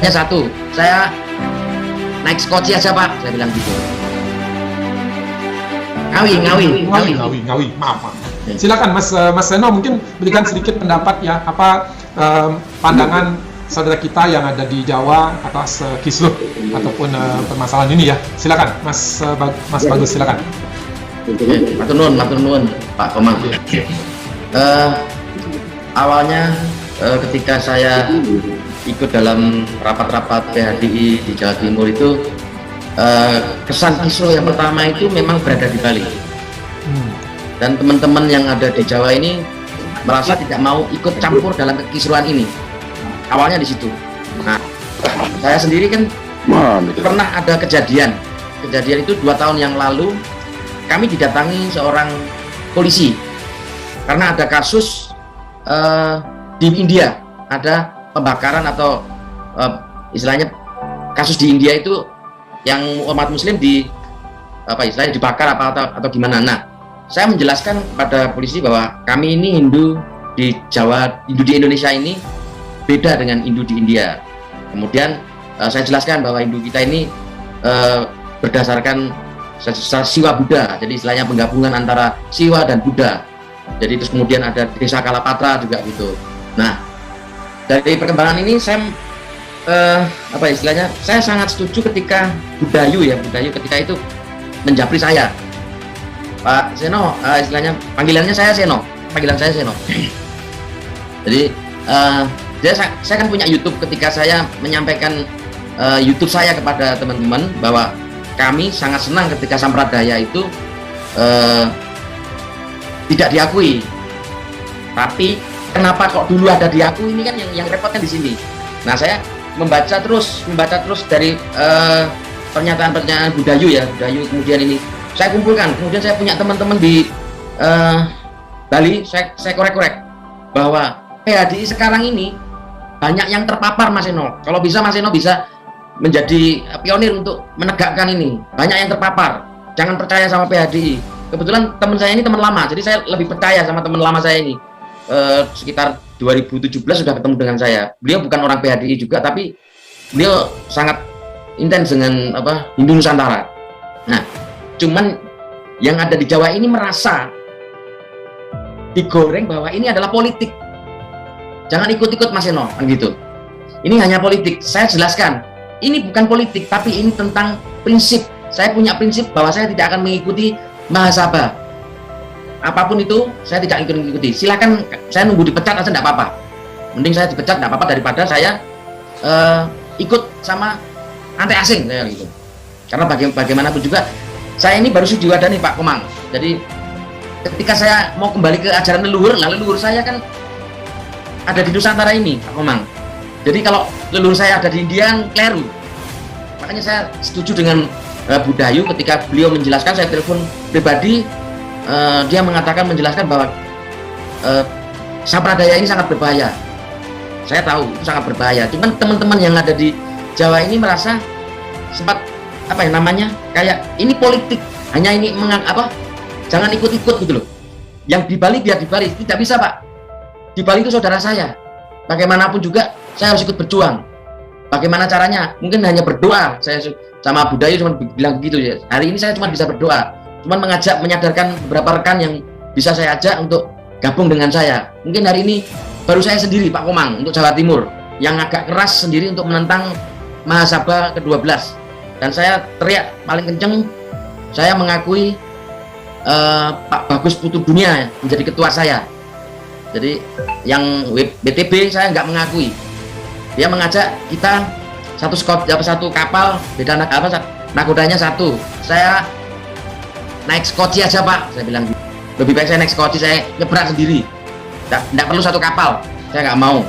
satu, saya naik skoci aja Pak, saya bilang gitu. Ngawi. Maaf. Silakan Mas Seno, mungkin berikan sedikit pendapat ya, apa pandangan saudara kita yang ada di Jawa atas kisruh ataupun permasalahan ini ya. Silakan Mas Bagus, silakan. Matur nuwun Pak Komang. Awalnya ketika saya ikut dalam rapat-rapat PHDI di Jawa Timur itu, kesan kisruh yang pertama itu memang berada di Bali. Dan teman-teman yang ada di Jawa ini merasa tidak mau ikut campur dalam kekisruhan ini. Awalnya di situ. Nah, saya sendiri kan pernah ada kejadian itu 2 tahun yang lalu. Kami didatangi seorang polisi karena ada kasus di India, ada pembakaran atau istilahnya kasus di India itu yang umat Muslim istilahnya dibakar atau gimana. Nah, saya menjelaskan kepada polisi bahwa kami ini Hindu di Indonesia ini beda dengan Hindu di India. Kemudian saya jelaskan bahwa Hindu kita ini berdasarkan Siwa Buddha, jadi istilahnya penggabungan antara Siwa dan Buddha. Jadi terus kemudian ada desa Kalapatra juga gitu. Nah, dari perkembangan ini saya saya sangat setuju ketika Budayu ketika itu menjapri saya. Pak Seno, istilahnya panggilan saya Seno. Jadi saya kan punya YouTube. Ketika saya menyampaikan YouTube saya kepada teman-teman bahwa kami sangat senang ketika Sampradaya itu tidak diakui. Tapi kenapa kok dulu ada diakui, ini kan yang repotnya di sini. Nah, saya membaca terus dari pernyataan Budayu, kemudian ini saya kumpulkan. Kemudian saya punya teman-teman di Bali, saya korek-korek bahwa PHDI sekarang ini banyak yang terpapar, Mas Seno. Kalau bisa Mas Seno bisa menjadi pionir untuk menegakkan ini. Banyak yang terpapar. Jangan percaya sama PHDI. Kebetulan teman saya ini teman lama, jadi saya lebih percaya sama teman lama saya ini. Sekitar 2017 sudah ketemu dengan saya. Beliau bukan orang PHDI juga, tapi beliau sangat intens dengan Hindu Nusantara. Nah, cuman yang ada di Jawa ini merasa digoreng bahwa ini adalah politik. Jangan ikut-ikut Mas Seno, kan gitu. Ini hanya politik. Saya jelaskan, ini bukan politik, tapi ini tentang prinsip. Saya punya prinsip bahwa saya tidak akan mengikuti Mahasabha. Apapun itu, saya tidak ikut-ikuti. Silakan saya nunggu dipecat aja tidak apa-apa. Mending saya dipecat tidak apa-apa daripada saya ikut sama anti asing, saya gitu. Karena bagaimanapun juga saya ini baru Sujiwadani Pak Komang. Jadi ketika saya mau kembali ke ajaran leluhur saya kan ada di Nusantara ini Pak Komang. Jadi kalau leluhur saya ada di India, keliru. Makanya saya setuju dengan Budayu ketika beliau menjelaskan. Saya telepon pribadi, dia menjelaskan bahwa Sampradaya ini sangat berbahaya. Saya tahu itu sangat berbahaya. Cuman teman-teman yang ada di Jawa ini merasa sempat kayak ini politik, hanya ini jangan ikut-ikut gitu loh. Yang di Bali biar di Bali, tidak bisa Pak. Di Bali itu saudara saya. Bagaimanapun juga saya harus ikut berjuang. Bagaimana caranya? Mungkin hanya berdoa. Saya sama Budayu cuma bilang begitu ya. Hari ini saya cuma bisa berdoa. Cuma menyadarkan beberapa rekan yang bisa saya ajak untuk gabung dengan saya. Mungkin hari ini baru saya sendiri Pak Komang untuk Jawa Timur yang agak keras sendiri untuk menentang Mahasabha ke-12. Dan saya teriak paling kenceng, saya mengakui Pak Bagus Putu Dunia menjadi ketua saya. Jadi yang BTB saya nggak mengakui. Dia mengajak kita satu kapal, beda nakodanya satu. Saya naik skoci aja Pak, saya bilang. Lebih baik saya naik skoci, saya nyebrang sendiri. Nggak perlu satu kapal, saya nggak mau.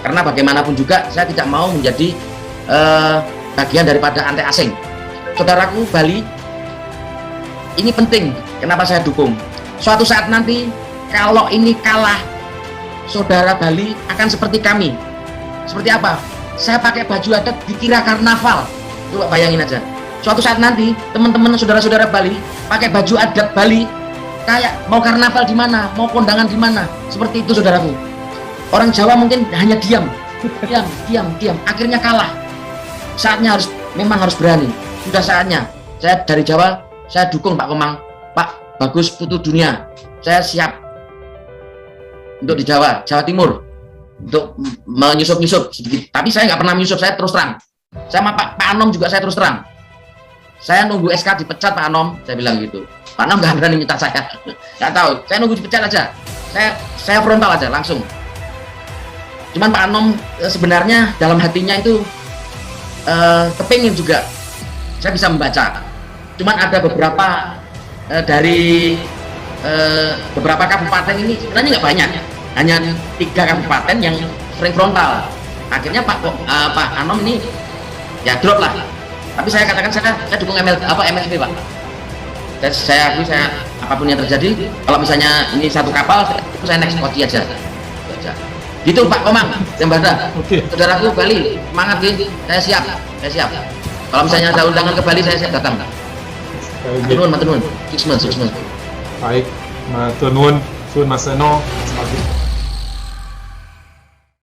Karena bagaimanapun juga saya tidak mau menjadi bagian daripada anti asing. Saudaraku Bali, ini penting. Kenapa saya dukung? Suatu saat nanti kalau ini kalah, saudara Bali akan seperti kami. Seperti apa? Saya pakai baju adat dikira karnaval. Coba bayangin aja. Suatu saat nanti teman-teman saudara-saudara Bali pakai baju adat Bali kayak mau karnaval di mana, mau kondangan di mana. Seperti itu saudaraku. Orang Jawa mungkin hanya diam. Akhirnya kalah. saatnya memang harus berani. Sudah saatnya. Saya dari Jawa, saya dukung Pak Komang, Pak Bagus Putu Dunia. Saya siap untuk di Jawa Timur, untuk menyusup sedikit. Tapi saya nggak pernah menyusup, saya terus terang. Sama Pak Anom juga saya terus terang. Saya nunggu SK dipecat Pak Anom, saya bilang gitu. Pak Anom nggak berani minta saya, nggak tahu. Saya nunggu dipecat aja. Saya frontal aja langsung. Cuman Pak Anom sebenarnya dalam hatinya itu kepingin juga. Saya bisa membaca. Cuman ada beberapa dari beberapa kabupaten ini sebenarnya nggak banyak. Hanya 3 kabupaten yang sering frontal. Akhirnya Pak Anom ini ya drop lah. Tapi saya katakan saya dukung MLP Pak. Saya akui, apapun yang terjadi, kalau misalnya ini satu kapal, saya naik Scotty aja. Gitu Pak Komang, Jembada. Oke. Saudaraku Bali, semangat gitu. Saya siap. Kalau misalnya ada undangan ke Bali, saya siap datang. Matur nuwun. Sukses. Baik, matur nuwun, Sun Mas Seno.